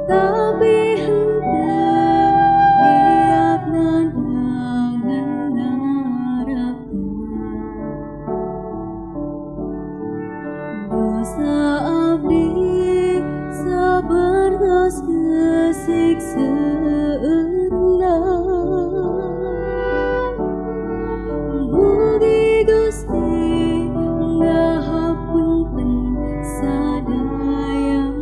tapi henteu tiap nandangin harapan. Dosa abdi sabartos kesiksaanna, mugi Gusti ngahapunten sadayana.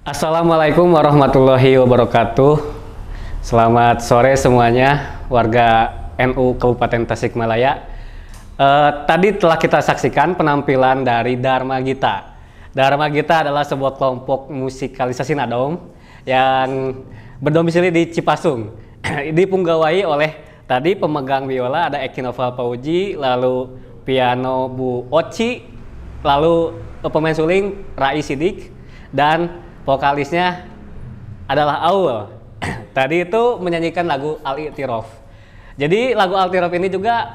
Assalamualaikum warahmatullahi wabarakatuh. Selamat sore semuanya, warga NU Kabupaten Tasikmalaya. Tadi telah kita saksikan penampilan dari Dharma Gita. Dharma Gita adalah sebuah kelompok musikalisasi nadom yang berdomisili di Cipasung. Dipunggawai oleh tadi pemegang biola ada Eki Noval Pauji, lalu piano Bu Oci, lalu pemain suling Rai Sidik, dan vokalisnya adalah Aul. Tadi itu menyanyikan lagu Al-I'tiraf. Jadi lagu Al-I'tiraf ini juga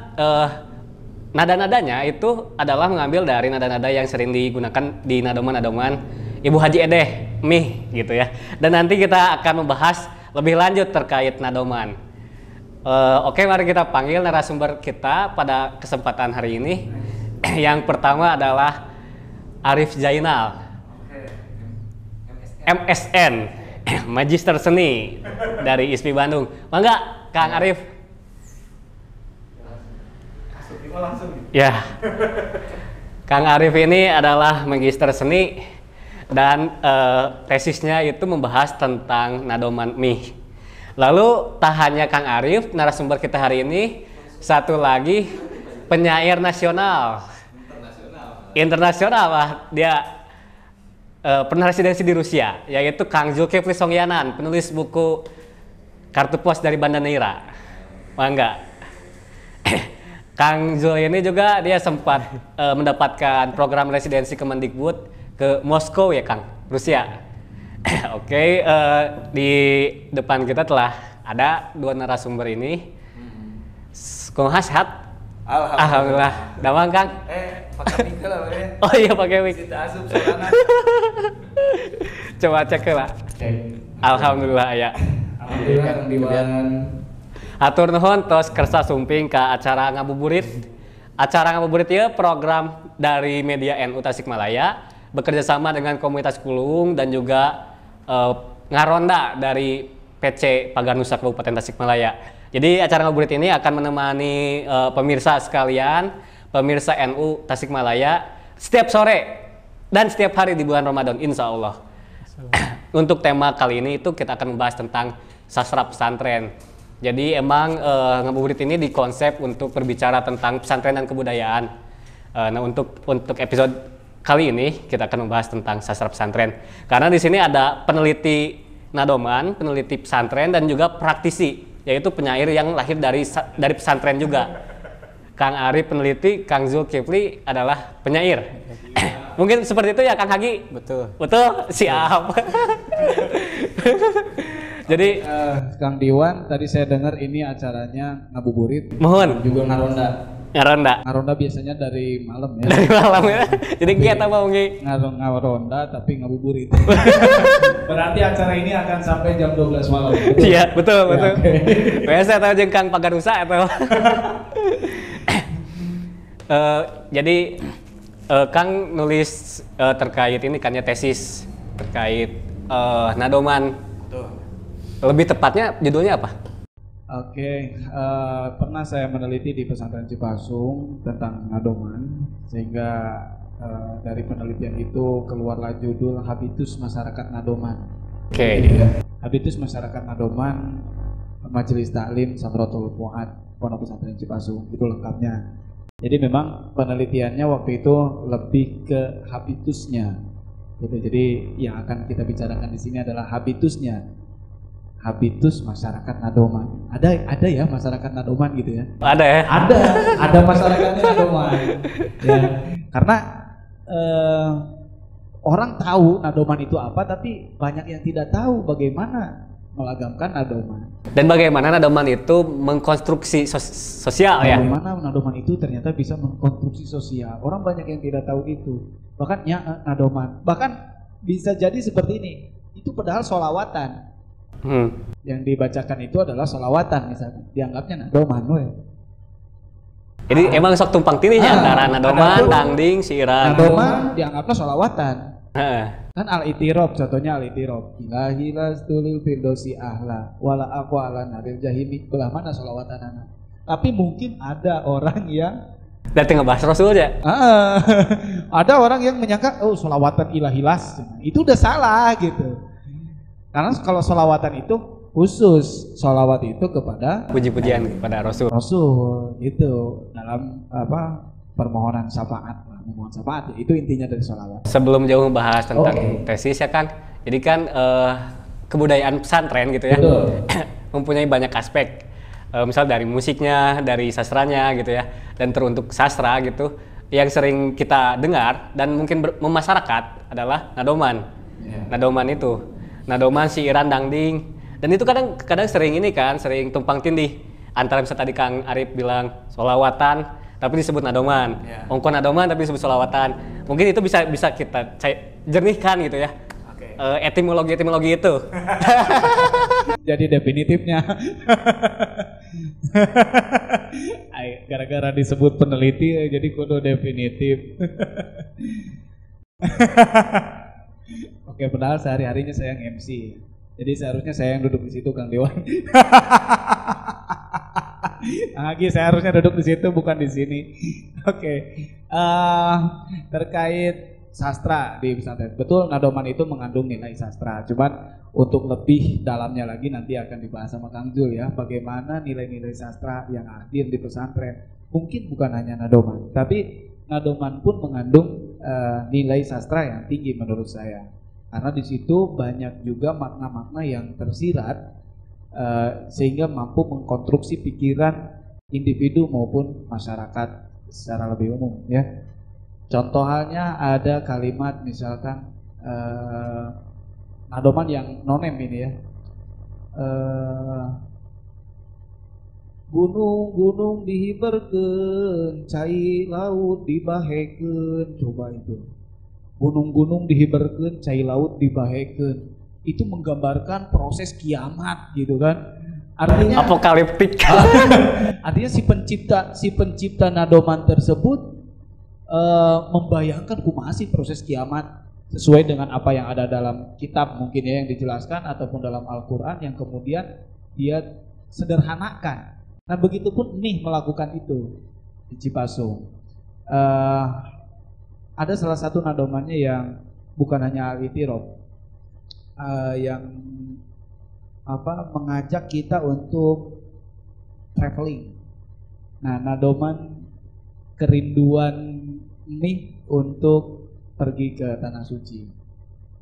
nada-nadanya itu adalah mengambil dari nada-nada yang sering digunakan di nadoman-nadoman Ibu Haji Edeh Mih gitu ya. Dan nanti kita akan membahas lebih lanjut terkait nadoman. Oke, mari kita panggil narasumber kita pada kesempatan hari ini. Yang pertama adalah Arif Zainal, MSN, Magister Seni dari ISPI Bandung. Mangga, Kang Arif. Ya, Kang Arif ini adalah Magister Seni dan tesisnya itu membahas tentang nadoman mie. Lalu tak hanya Kang Arif, narasumber kita hari ini, satu lagi penyair nasional, internasional lah. Dia pernah residensi di Rusia, yaitu Kang Zulkifli Songyanan, penulis buku Kartu Pos dari Banda Neira. Mangga. Kang Zul ini juga dia sempat mendapatkan program residensi Kemendikbud ke Moskow ya Kang, Rusia. Oke, di depan kita telah ada dua narasumber ini. Kumaha sehat? Alhamdulillah. Damang Kang? Pakai mic lah we. Oh iya pakai mic. Kita asup sorangan. Coba cek lah. Alhamdulillah ya. Alhamdulillah Kang Diwan. Atur nuhun tos kersa sumping ke acara ngabuburit. Acara ngabuburit ieu program dari Media NU Tasikmalaya bekerja sama dengan komunitas Kulung dan juga Ngaronda dari PC Paganusa Kabupaten Tasikmalaya. Jadi acara ngabuburit ini akan menemani pemirsa sekalian, pemirsa NU Tasikmalaya setiap sore dan setiap hari di bulan Ramadan insya Allah. Untuk tema kali ini itu kita akan membahas tentang sastra pesantren. Jadi emang ngabuburit ini dikonsep untuk berbicara tentang pesantren dan kebudayaan. Nah untuk episode kali ini kita akan membahas tentang sastra pesantren. Karena di sini ada peneliti nadoman, peneliti pesantren dan juga praktisi, yaitu penyair yang lahir dari pesantren juga. Kang Arif peneliti, Kang Zulkifli adalah penyair. Mungkin seperti itu ya Kang Hagi? Betul. Betul, siap. Jadi Kang Diwan, tadi saya dengar ini acaranya ngabuburit. mohon Juga ngaronda. ngaronda Ngaronda biasanya dari malam ya. dari malam ya. Jadi kita mau ngi. Ngaronda tapi ngabuburit. Berarti acara ini akan sampai jam 12 malam. Iya, betul, betul. Okay. Biasa tahu jeung Kang Paganusa atau jadi Kang nulis terkait ini kan ya tesis terkait nadoman. Betul. Lebih tepatnya judulnya apa? Oke, pernah saya meneliti di pesantren Cipasung tentang nadoman, sehingga dari penelitian itu keluarlah judul Habitus Masyarakat Nadoman. Oke. Habitus Masyarakat Nadoman, Majelis Taklim Samrotul Fuad, Pondok Pesantren Cipasung, itu lengkapnya. Jadi memang penelitiannya waktu itu lebih ke habitusnya. Gitu. Jadi yang akan kita bicarakan di sini adalah habitusnya. Habitus masyarakat nadoman. Ada ya masyarakat nadoman gitu ya? Ada ya? Ada masyarakatnya nadoman. Ya, karena orang tahu nadoman itu apa, tapi banyak yang tidak tahu bagaimana melagamkan nadoman. Dan bagaimana nadoman itu mengkonstruksi sosial ya? Bagaimana nadoman itu ternyata bisa mengkonstruksi sosial. Orang banyak yang tidak tahu itu. Bahkan ya nadoman. Bahkan bisa jadi seperti ini. Itu padahal sholawatan. Yang dibacakan itu adalah sholawatan misalnya, dianggapnya nadoman we. Jadi emang sok tumpang tindihnya antara nadoman, dangding, siiran. Nadoman dianggapnya sholawatan. Heeh. Kan al-itirob, contohnya al-itirob. Ilahi lastulil firdosi ahla wala aqwa ala naril jahimi. Belah mana sholawatanana? Tapi mungkin ada orang yang Datang ngebahas Rasul ya? ada orang yang menyangka oh sholawatan ilahilas. Itu udah salah gitu. Karena kalau sholawatan itu khusus, sholawat itu kepada Puji-pujian kepada Rasul. Rasul gitu dalam permohonan syafaat, memohon syafaat, itu intinya dari sholawat. Sebelum jauh membahas tentang tesis ya Kang, jadi kan kebudayaan pesantren gitu ya, mempunyai banyak aspek. Misal dari musiknya, dari sastranya gitu ya, dan teruntuk sastra gitu, yang sering kita dengar dan mungkin memasyarakat adalah nadoman. Nadoman itu. Nadoman, siiran, dangding, dan itu kadang sering ini kan, sering tumpang tindih antara misalnya tadi Kang Arif bilang sholawatan tapi disebut nadoman, ongko nadoman tapi disebut sholawatan. Mungkin itu bisa kita jernihkan gitu ya. Etimologi itu. Jadi definitifnya gara-gara disebut peneliti jadi kudu definitif. Oke, padahal sehari-harinya saya nge-MC. Jadi seharusnya saya yang duduk di situ, Kang Dewan. Lagi saya harusnya duduk di situ, bukan di sini. Oke. Terkait sastra di pesantren. Betul, nadoman itu mengandung nilai sastra. Cuman untuk lebih dalamnya lagi nanti akan dibahas sama Kang Jul ya. Bagaimana nilai-nilai sastra yang hadir di pesantren. Mungkin bukan hanya nadoman, tapi nadoman pun mengandung nilai sastra yang tinggi menurut saya. Karena di situ banyak juga makna-makna yang tersirat sehingga mampu mengkonstruksi pikiran individu maupun masyarakat secara lebih umum ya. Contoh halnya ada kalimat misalkan nadoman yang nonem ini ya. Gunung-gunung dihiberkeun, cai laut dibahekeun. Coba itu. Gunung-gunung dihiberkeun, cai laut dibahekeun. Itu menggambarkan proses kiamat gitu kan. Artinya Apokaliptik. Artinya si pencipta nadoman tersebut membayangkan kumaha sih proses kiamat sesuai dengan apa yang ada dalam kitab mungkin ya yang dijelaskan ataupun dalam Al-Qur'an yang kemudian dia sederhanakan. Nah, begitupun nih melakukan itu di Cipasung. Ada salah satu nadomannya yang bukan hanya al-itiraf, yang mengajak kita untuk traveling. Nah, nadoman kerinduan nih untuk pergi ke tanah suci,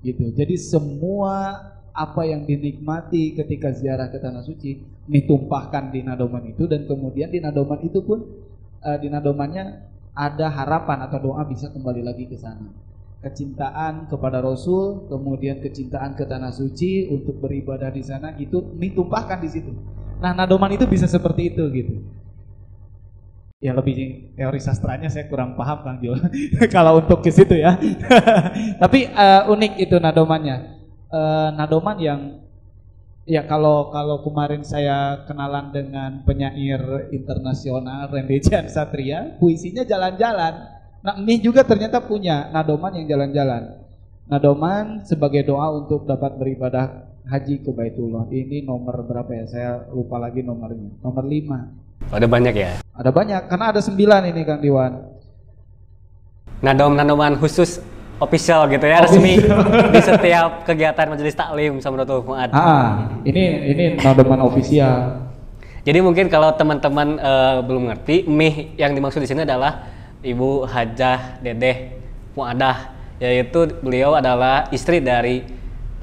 gitu. Jadi semua apa yang dinikmati ketika ziarah ke tanah suci ditumpahkan di nadoman itu, dan kemudian di nadoman itu pun di nadomannya ada harapan atau doa bisa kembali lagi ke sana. Kecintaan kepada Rasul, kemudian kecintaan ke tanah suci untuk beribadah di sana, itu ditumpahkan di situ. Nah, nadoman itu bisa seperti itu gitu. Ya lebih teori sastranya saya kurang paham Kang Jul. Kalau untuk ke situ ya. Tapi unik itu nadomannya. Nadoman yang ya kalau kemarin saya kenalan dengan penyair internasional Randy Chan Satria, puisinya jalan-jalan. Nah, ini juga ternyata punya nadoman yang jalan-jalan. Nadoman sebagai doa untuk dapat beribadah haji ke Baitullah. Ini nomor berapa ya? Saya lupa lagi nomornya. Nomor 5. Ada banyak ya? Ada banyak, karena ada 9 ini Kang Diwan. Nadoman khusus official gitu ya, resmi di setiap kegiatan Majelis Taklim Samratul Fuad. Ini nadoman official. Jadi mungkin kalau teman-teman belum ngerti, Mih yang dimaksud di sini adalah Ibu Hajah Dedeh Muadah, yaitu beliau adalah istri dari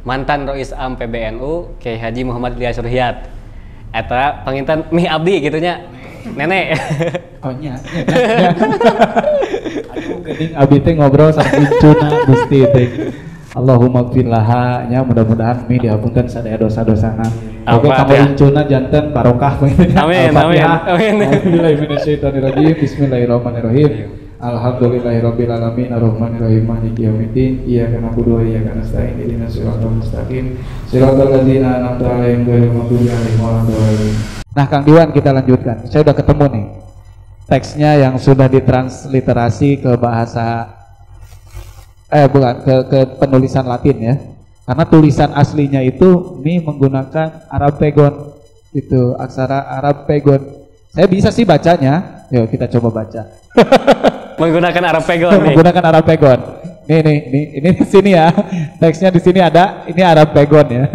mantan Rois Am PBNU Kiai Haji Muhammad Ilyas Surhiyat. Eta panginten Mih Abdi gitunya, nenek. Oh nya. Aduh geuning abdi teh ngobrol sama incuna Gusti teh. Allahumma gfirlaha nya, mudah-mudahan Mih diampunkan sadaya dosa-dosana. Oke, kamu incuna janten barokah. Amin, amin, amin. Bismillahirrahmanirrahim. Bismillahirrahmanirrahim. Alhamdulillahirabbil alamin arrahmanirrahim maliki yaumiddin iyyaka na'budu wa iyyaka nasta'in ihdinas siratal mustaqim siratal ladzina an'amta 'alaihim ghairil maghdubi 'alaihim waladdallin. Nah, Kang Diwan, kita lanjutkan. Saya udah ketemu nih teksnya yang sudah ditransliterasi ke bahasa ke penulisan Latin ya. Karena tulisan aslinya itu ini menggunakan Arab Pegon. Itu aksara Arab Pegon. Saya bisa sih bacanya. Yuk kita coba baca. Menggunakan Arab Pegon nih. Menggunakan Arab Pegon. Ini di sini ya. Teksnya di sini ada, ini Arab Pegon ya.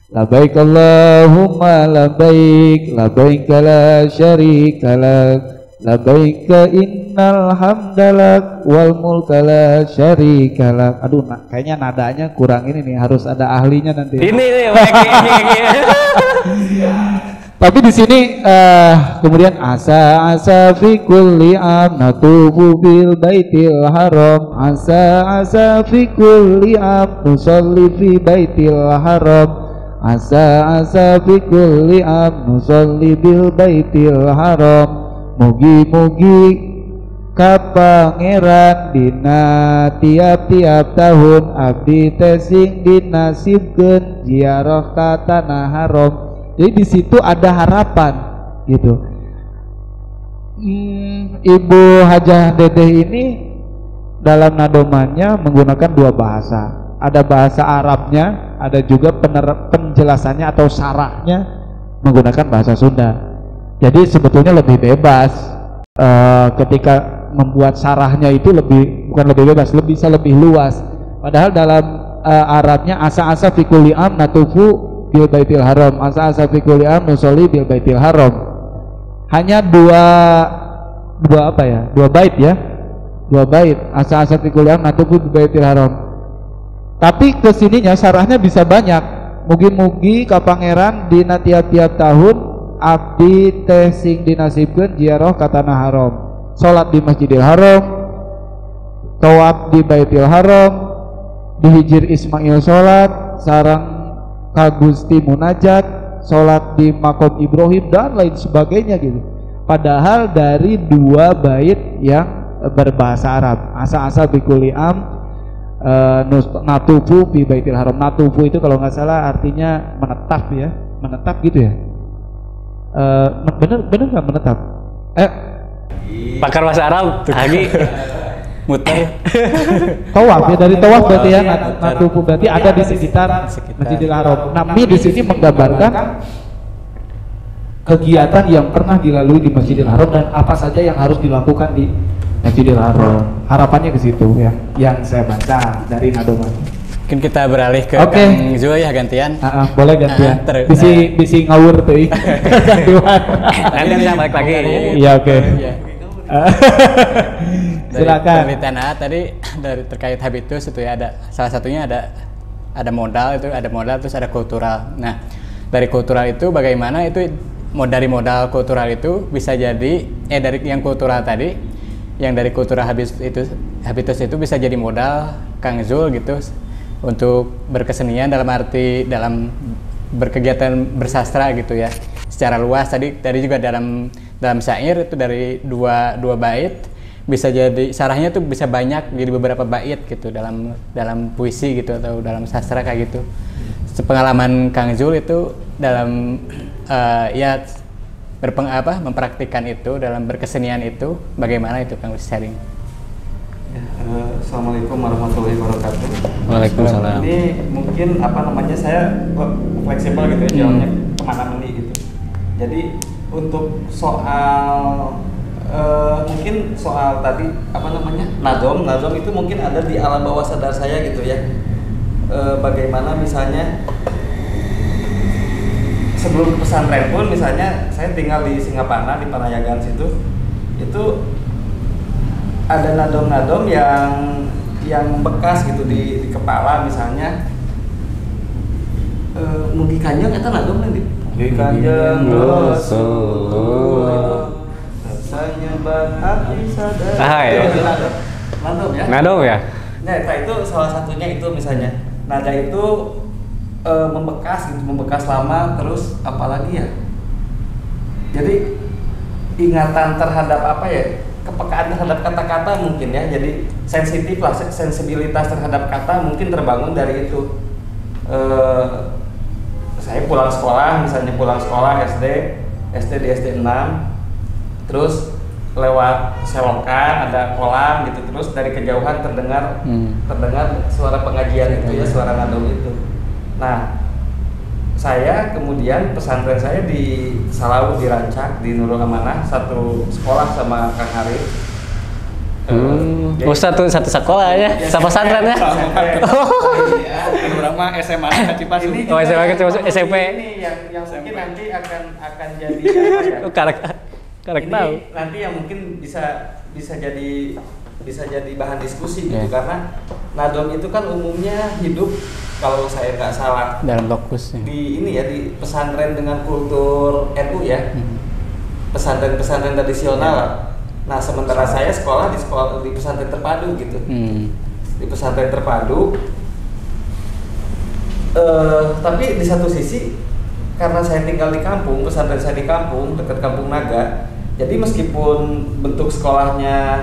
Labaik Allahumma labaik, labaik la syarika lak, labaik innal hamdalak wal mulka la syarika lak. Aduh, kayaknya nadanya kurang ini nih, harus ada ahlinya nanti. Ini Tapi di sini kemudian asa fi kulli am natufu bil baitil haram, asa fi kulli am nusalli fi baitil haram, asa fi kulli am nusalli bil baitil haram. Mugi-mugi ka pangeran dina tiap-tiap tahun abdi teh sing dinasibkeun ziarah ka tanah haram. Jadi di situ ada harapan gitu. Ibu Hajah Dedeh ini dalam nadomannya menggunakan dua bahasa. Ada bahasa Arabnya, ada juga penjelasannya atau syarahnya menggunakan bahasa Sunda. Jadi sebetulnya lebih bebas ketika membuat syarahnya itu bukan lebih bebas, bisa lebih luas. Padahal dalam Arabnya asa-asa fi kulli am natufu bil baitil haram, asa-asa fi kulli am nusolli bil baitil haram. Hanya dua bait ya. Dua bait, asa-asa fi kulli am natufu bil baitil haram. Tapi kesininya syarahnya bisa banyak. Mugi-mugi ka pangeran dina tiap-tiap tahun abdi teh sing dinasibkeun ziarah ka tanah haram. Salat di Masjidil Haram, tawaf di Baitil Haram, di Hijir Ismail salat, sareng ka Gusti munajat, salat di Makom Ibrahim dan lain sebagainya gitu. Padahal dari dua bait yang berbahasa Arab. Asa-asa bi kulli am natufu fi baitil haram. Natufu itu kalau nggak salah artinya menetap ya, menetap gitu ya. Bener nggak menetap? Pakar bahasa Arab Hagi muter. Tawaf ya, dari tawaf berarti ya, natufu berarti ada di sekitar Masjidil Haram. Nabi di sini menggambarkan kegiatan yang pernah dilalui di Masjidil Haram dan apa saja yang harus dilakukan di Masjidil Haram. Harapannya ke situ ya, yang saya baca dari nadoman. Mungkin kita beralih ke Oke. Kang Zul ya gantian. Boleh gantian. Bisi ngawur tuh. nanti bisa balik lagi. Iya oke. Iya. Silakan. Dari penelitian tadi dari terkait habitus itu ya, ada salah satunya ada modal, itu ada modal, terus ada kultural. Nah, dari kultural itu bagaimana itu dari modal kultural itu bisa jadi dari yang kultural tadi, yang dari kultural habitus itu bisa jadi modal Kang Zul gitu untuk berkesenian dalam arti dalam berkegiatan bersastra gitu ya secara luas. Tadi juga dalam syair itu dari dua bait bisa jadi sarahnya tuh bisa banyak jadi beberapa bait gitu dalam puisi gitu atau dalam sastra kayak gitu. Sepengalaman Kang Zul itu dalam mempraktikkan itu dalam berkesenian itu bagaimana itu Kang sharing? Assalamualaikum warahmatullahi wabarakatuh. Waalaikumsalam. Ini mungkin saya fleksibel gitu ya jawabnya kemana-mana gitu. Jadi untuk soal mungkin soal tadi nazom itu mungkin ada di alam bawah sadar saya gitu ya. Bagaimana misalnya sebelum pesantren pun misalnya saya tinggal di Singapana di Panayagan situ, itu ada nadom-nadom yang bekas gitu di kepala misalnya. Mugi Kanjeng eta nadom nanti. Mugi Kanjeng Rasulullah rasanya hati sadar. Ya. Nadom ya. Nadom ya. Nah, itu salah satunya itu misalnya. Nada itu membekas lama, terus apalagi ya. Jadi ingatan terhadap kepekaan terhadap kata-kata mungkin ya, jadi sensibilitas terhadap kata mungkin terbangun dari itu. Saya pulang sekolah SD di SD 6, terus lewat selokan ada kolam gitu, terus dari kejauhan terdengar suara pengajian itu ya, suara nadom itu. Nah, saya kemudian pesantren saya di Salawu di Rancak di Nurul Amanah, satu sekolah sama Kang Harif. Satu sekolah ya, sama pesantren ya. Orang mah SMA ke Cipasu. SMA ke Cipasu, SMP. Ini yang mungkin nanti akan jadi apa ya? Karek tahu. Nanti yang mungkin bisa jadi bahan diskusi gitu, karena nadom itu kan umumnya hidup, kalau saya nggak salah, dalam lokus di pesantren dengan kultur NU ya, pesantren tradisional. Nah, sementara saya sekolah di pesantren terpadu gitu, di pesantren terpadu. Tapi di satu sisi karena saya tinggal di kampung, pesantren saya di kampung dekat Kampung Naga, jadi meskipun bentuk sekolahnya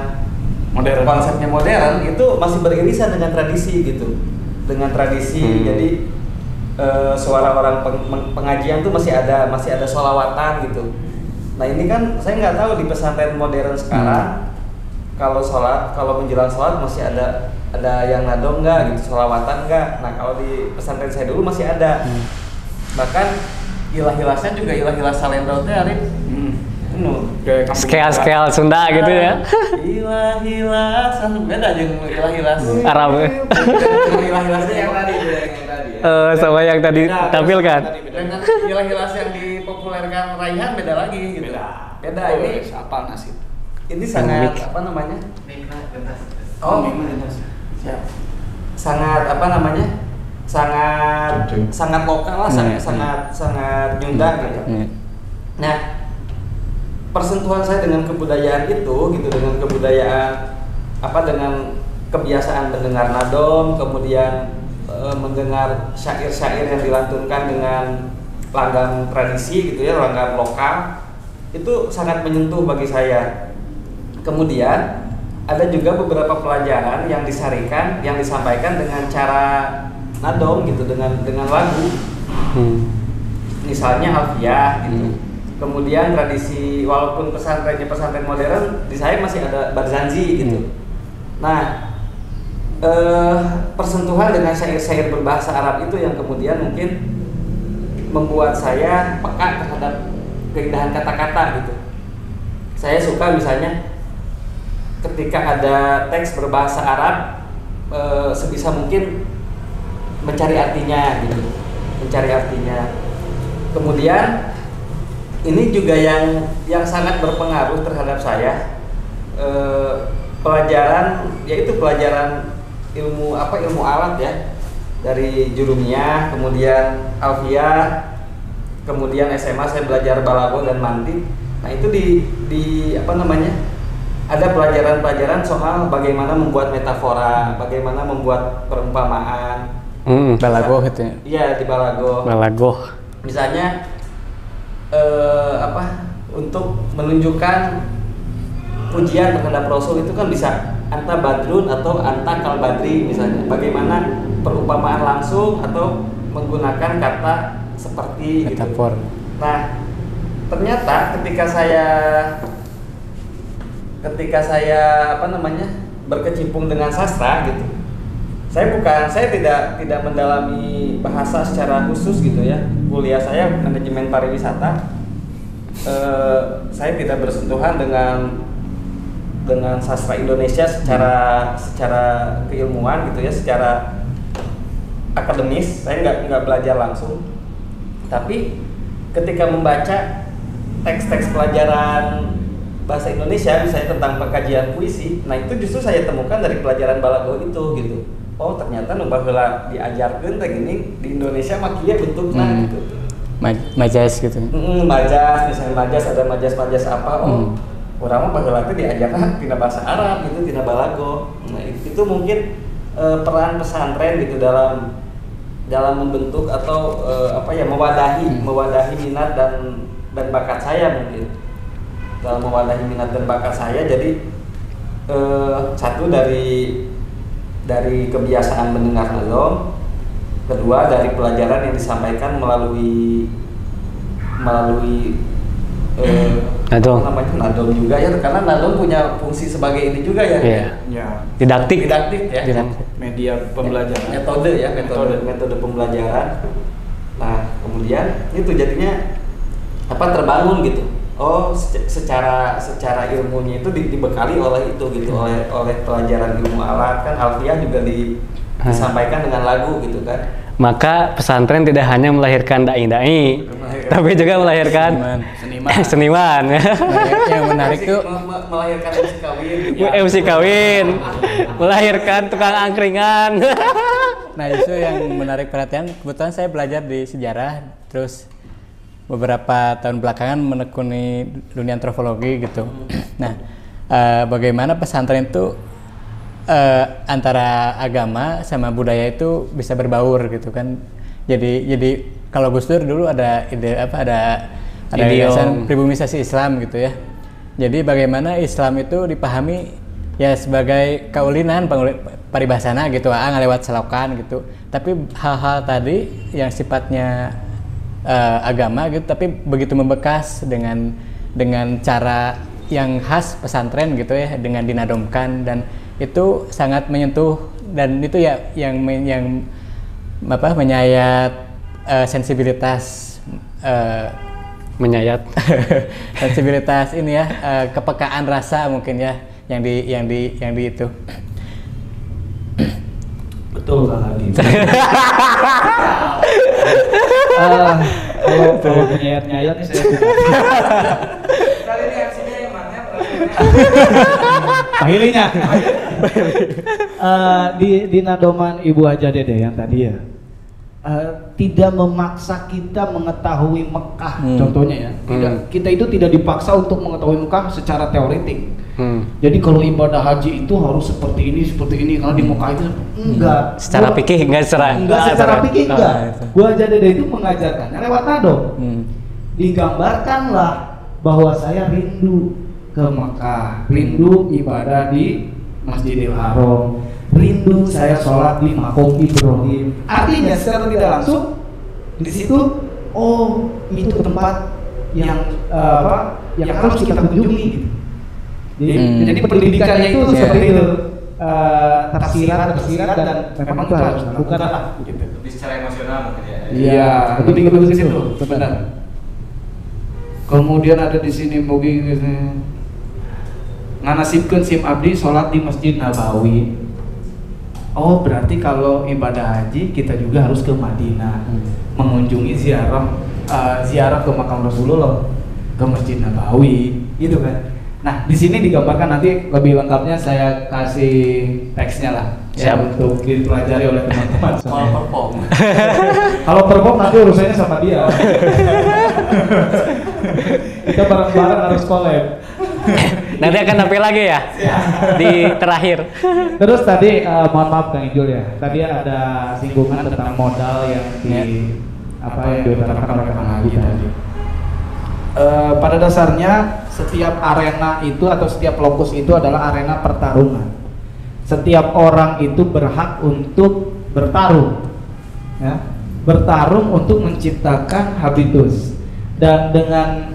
modern, konsepnya modern, itu masih beririsan dengan tradisi gitu, jadi suara orang pengajian tuh masih ada sholawatan gitu. Nah, ini kan saya nggak tahu di pesantren modern sekarang kalau menjelang sholat masih ada yang nado nggak gitu, sholawatan nggak. Nah kalau di pesantren saya dulu masih ada. Bahkan ilah-ilasnya juga ilah-ilas Salendro teh Arif. Skeal Sunda gitu ya. Ilah-ilas beda jeung ilah-ilas Arab. Ilah-ilasnya yang tadi ya. Sama yang tadi tampilkan. Dengan ilah-ilas yang dipopulerkan Raihan beda lagi gitu. Beda ini Apal nasib. ini sangat apa namanya? Oh, siap. Sangat apa namanya? Sangat lokal lah, sangat nyunda gitu. Nah, persentuhan saya dengan kebudayaan itu gitu, dengan kebudayaan dengan kebiasaan mendengar nadom, kemudian mendengar syair-syair yang dilantunkan dengan langgam tradisi gitu ya, langgam lokal, itu sangat menyentuh bagi saya. Kemudian ada juga beberapa pelajaran yang disarikan, yang disampaikan dengan cara nadom gitu, dengan lagu. Misalnya alfiah gitu. Kemudian tradisi, walaupun pesantren modern, di saya masih ada barzanji gitu. Nah, persentuhan dengan syair-syair berbahasa Arab itu yang kemudian mungkin membuat saya peka terhadap keindahan kata-kata gitu. Saya suka misalnya ketika ada teks berbahasa Arab, sebisa mungkin mencari artinya gitu, mencari artinya. Kemudian ini juga yang sangat berpengaruh terhadap saya, pelajaran, yaitu pelajaran ilmu alat ya, dari jurumiyah, kemudian alfiah, kemudian SMA saya belajar balago dan mantik. Nah itu di ada pelajaran-pelajaran soal bagaimana membuat metafora, bagaimana membuat perumpamaan. Balago gitu ya. Iya, di balago. Misalnya untuk menunjukkan pujian terhadap Rasul itu kan bisa anta badrun atau anta kal badri misalnya. Bagaimana perumpamaan langsung atau menggunakan kata seperti metafor. Gitu. Nah, ternyata ketika saya berkecimpung dengan sastra gitu, saya tidak mendalami bahasa secara khusus gitu ya. Kuliah saya manajemen pariwisata, saya tidak bersentuhan dengan sastra Indonesia secara keilmuan gitu ya, secara akademis. Saya nggak belajar langsung, tapi ketika membaca teks-teks pelajaran bahasa Indonesia misalnya tentang pengkajian puisi, nah itu justru saya temukan dari pelajaran balago itu gitu. Oh ternyata nu baheula diajarkeun teh gini di Indonesia mah kieu bentukna gitu. Majas gitu. Majas, misalnya majas, ada majas apa, urang mah baheula teh diajarna tina bahasa Arab gitu, tina balago. Nah itu mungkin peran pesantren gitu dalam membentuk atau mewadahi minat dan bakat saya mungkin. Dalam mewadahi minat dan bakat saya, jadi satu dari kebiasaan mendengar nadom, kedua dari pelajaran yang disampaikan melalui nadom juga ya, karena nadom punya fungsi sebagai ini juga ya. Didaktik ya. Media pembelajaran. Metode pembelajaran. Nah kemudian itu jadinya terbangun gitu. Oh, secara ilmunya itu dibekali oleh itu gitu, oleh pelajaran ilmu alat kan. Alfiah juga disampaikan dengan lagu gitu kan. Maka pesantren tidak hanya melahirkan dai-dai, tapi juga melahirkan seniman. Yang menarik tuh melahirkan MC kawin. MC kawin, melahirkan tukang angkringan. Nah, itu yang menarik perhatian. Kebetulan saya belajar di sejarah, terus beberapa tahun belakangan menekuni dunia antropologi gitu. Nah, bagaimana pesantren itu antara agama sama budaya itu bisa berbaur gitu kan. Jadi kalau Gus Dur dulu ada ide ada gagasan pribumisasi Islam gitu ya. Jadi bagaimana Islam itu dipahami ya sebagai kaulinan paribasana gitu, ngalewat selokan gitu. Tapi hal-hal tadi yang sifatnya agama gitu, tapi begitu membekas dengan cara yang khas pesantren gitu ya dengan dinadomkan, dan itu sangat menyentuh, dan itu ya yang menyayat sensibilitas Menyayat. sensibilitas ini ya, kepekaan rasa mungkin ya yang di itu. Betul Kang Hadi. Kalau nyayat-nyayat saya suka. Kali ini aksinya yang mana? Pahilinya. Di nadoman Ibu Haja Dede yang tadi ya, tidak memaksa kita mengetahui Mekah, contohnya ya. Kita itu tidak dipaksa untuk mengetahui Mekah secara teoretik. Jadi kalau ibadah haji itu harus seperti ini karena di Mekah itu enggak. Secara fikih enggak secara fikih enggak. Bu Haja Dede itu mengajarkannya lewat nado. Digambarkanlah bahwa saya rindu ke Mekah, rindu ibadah di Masjidil Haram, rindu saya sholat di Maqam Ibrahim. Artinya secara tidak langsung di situ, oh itu tempat yang yang harus kita kunjungi gitu. Jadi pendidikannya itu seperti itu, tafsiran dan memang itu harus dilakukan lah gitu. Lebih secara emosional mungkin ya. Iya, lebih ke situ, benar. Kemudian ada di sini mogi nganasibkeun sim abdi sholat di Masjid Nabawi. Oh, berarti kalau ibadah haji kita juga harus ke Madinah, mengunjungi ziarah ke makam Rasulullah, ke Masjid Nabawi, gitu kan. Nah, di sini digambarkan, nanti lebih lengkapnya saya kasih teksnya lah. Ya, untuk dipelajari oleh teman-teman. Soal perform. Kalau perform nanti urusannya sama dia. Kita bareng-bareng harus collab. Nanti akan tampil lagi ya di terakhir. Terus tadi mohon maaf Kang Ijul ya. Tadi ada singgungan tentang modal yang diutarakan oleh Kang Hadi tadi. Pada dasarnya setiap arena itu atau setiap lokus itu adalah arena pertarungan. Setiap orang itu berhak untuk bertarung, ya, bertarung untuk menciptakan habitus. Dan dengan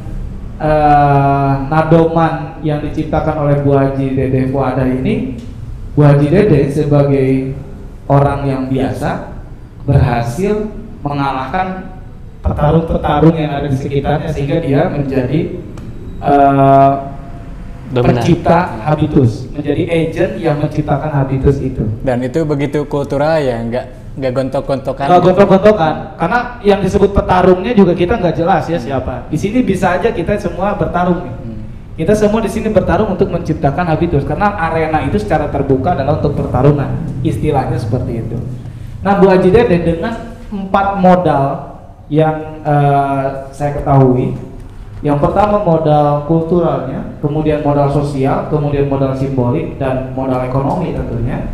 nadoman yang diciptakan oleh Bu Haji Dede Fuada ini, Bu Haji Dede sebagai orang yang biasa berhasil mengalahkan petarung-petarung yang ada di sekitarnya, sehingga dia menjadi pencipta habitus, menjadi agent yang menciptakan habitus itu. Dan itu begitu kultural ya, nggak gontok-gontokan. Nggak gontok-gontokan, karena yang disebut petarungnya juga kita nggak jelas ya siapa. Di sini bisa aja kita semua bertarung nih. Kita semua di sini bertarung untuk menciptakan habitus, karena arena itu secara terbuka adalah untuk pertarungan. Istilahnya seperti itu. Nah, Bu Haji Dede dengan 4 modal yang saya ketahui, yang pertama modal kulturalnya, kemudian modal sosial, kemudian modal simbolik, dan modal ekonomi tentunya.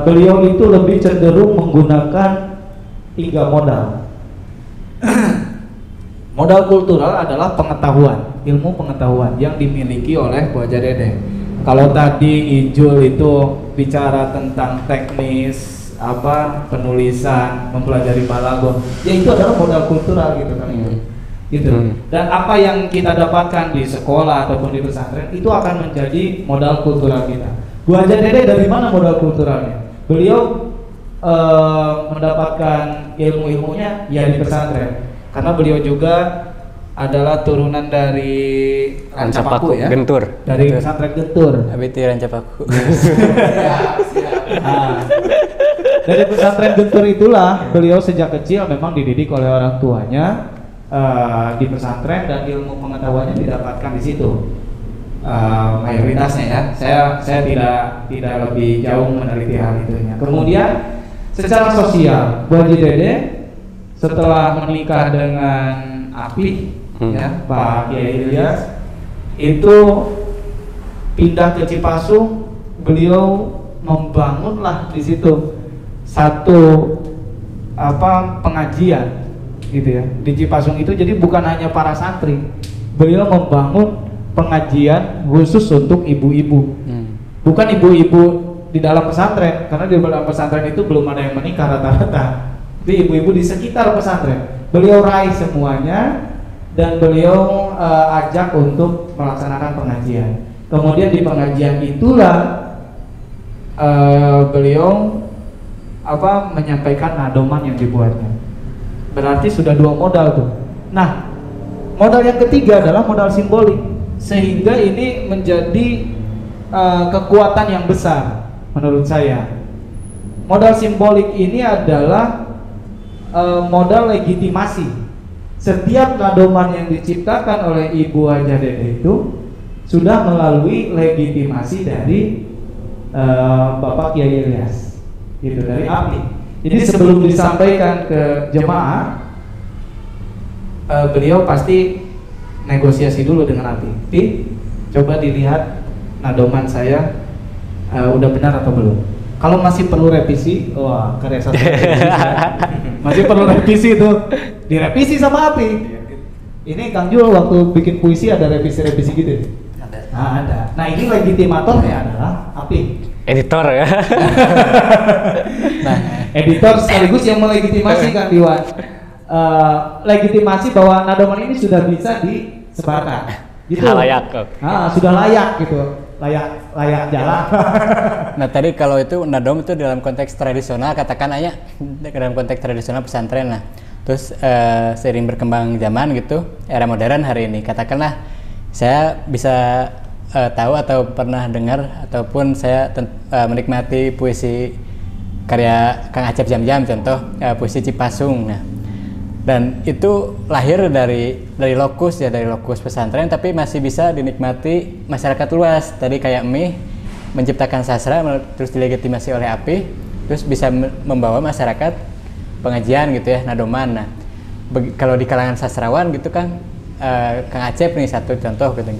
Beliau itu lebih cenderung menggunakan 3 modal. Modal kultural adalah pengetahuan, ilmu pengetahuan yang dimiliki oleh Bu Haji Dede. Kalau tadi Ijul itu bicara tentang teknis penulisan, mempelajari balaghah, ya itu adalah modal kultural gitu kan. Gitu. Dan apa yang kita dapatkan di sekolah ataupun di pesantren itu akan menjadi modal kultural kita. Bu Haji Dede dari mana modal kulturalnya? Beliau mendapatkan ilmu-ilmunya ya di pesantren, karena beliau juga adalah turunan dari Rancapaku ya, Gentur. dari pesantren Gentur. Abiti Rancapaku. Dari pesantren Gentur itulah beliau sejak kecil memang dididik oleh orang tuanya di pesantren, dan ilmu pengetahuannya didapatkan di situ. Mayoritasnya ya, saya tidak lebih jauh meneliti hal itunya. Kemudian secara sosial, Bu Haji Dede setelah menikah dengan Api, ya, Pak Kiai Ilyas, itu pindah ke Cipasung. Beliau membangunlah di situ satu pengajian gitu ya di Cipasung itu. Jadi bukan hanya para santri, beliau membangun pengajian khusus untuk ibu-ibu. Bukan ibu-ibu di dalam pesantren, karena di dalam pesantren itu belum ada yang menikah rata-rata. Tapi ibu-ibu di sekitar pesantren beliau raih semuanya, dan beliau ajak untuk melaksanakan pengajian. Kemudian di pengajian itulah beliau menyampaikan nadoman yang dibuatnya. Berarti sudah 2 modal tuh. Nah, modal yang ketiga adalah modal simbolik, sehingga ini menjadi kekuatan yang besar menurut saya. Modal simbolik ini adalah modal legitimasi. Setiap nadoman yang diciptakan oleh Ibu Haja Dede itu sudah melalui legitimasi dari Bapak Kiai Ilyas, gitu, dari API. Jadi sebelum disampaikan ke jemaah, beliau pasti negosiasi dulu dengan API. Pi, coba dilihat nadoman saya udah benar atau belum. Kalau masih perlu revisi, wah karya sastra masih perlu revisi itu, direvisi sama API. Ini Kang Jul waktu bikin puisi ada revisi-revisi gitu. Ada. Nah, ini legitimatornya adalah API. Editor ya. Nah, editor sekaligus yang melegitimasi Kang Diwan. Legitimasi bahwa nadoman ini sudah bisa disebarkan. Gitu. Layak. Sudah layak gitu. Layak jalan. Nah, tadi kalau itu nadom itu dalam konteks tradisional, katakan aja dalam konteks tradisional pesantren. Nah, terus seiring berkembang zaman gitu, era modern hari ini, katakanlah saya bisa tahu atau pernah dengar ataupun saya menikmati puisi karya Kang Acep Jam-Jam, contoh puisi Cipasung. Nah, dan itu lahir dari lokus ya, dari lokus pesantren, tapi masih bisa dinikmati masyarakat luas. Tadi kayak Mi menciptakan sastra terus dilegitimasi oleh API, terus bisa membawa masyarakat pengajian gitu ya, nadoman. Nah, kalau di kalangan sastrawan gitu kan, Kang Acep nih satu contoh gitu,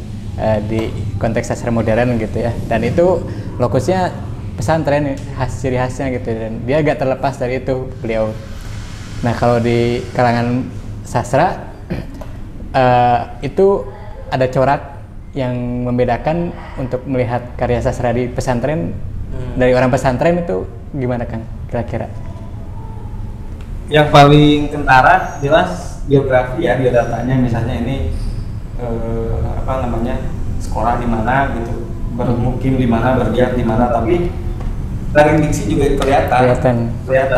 di konteks sastra modern gitu ya, dan itu lokusnya pesantren, ciri khasnya gitu, dan dia agak terlepas dari itu beliau. Nah, kalau di kalangan sastra itu ada corak yang membedakan untuk melihat karya sastra di pesantren dari orang pesantren itu gimana Kang kira-kira? Yang paling kentara jelas biografi ya, biodatanya, misalnya ini sekolah di mana gitu, bermukim di mana, berdiam di mana, tapi dari diksi juga kelihatan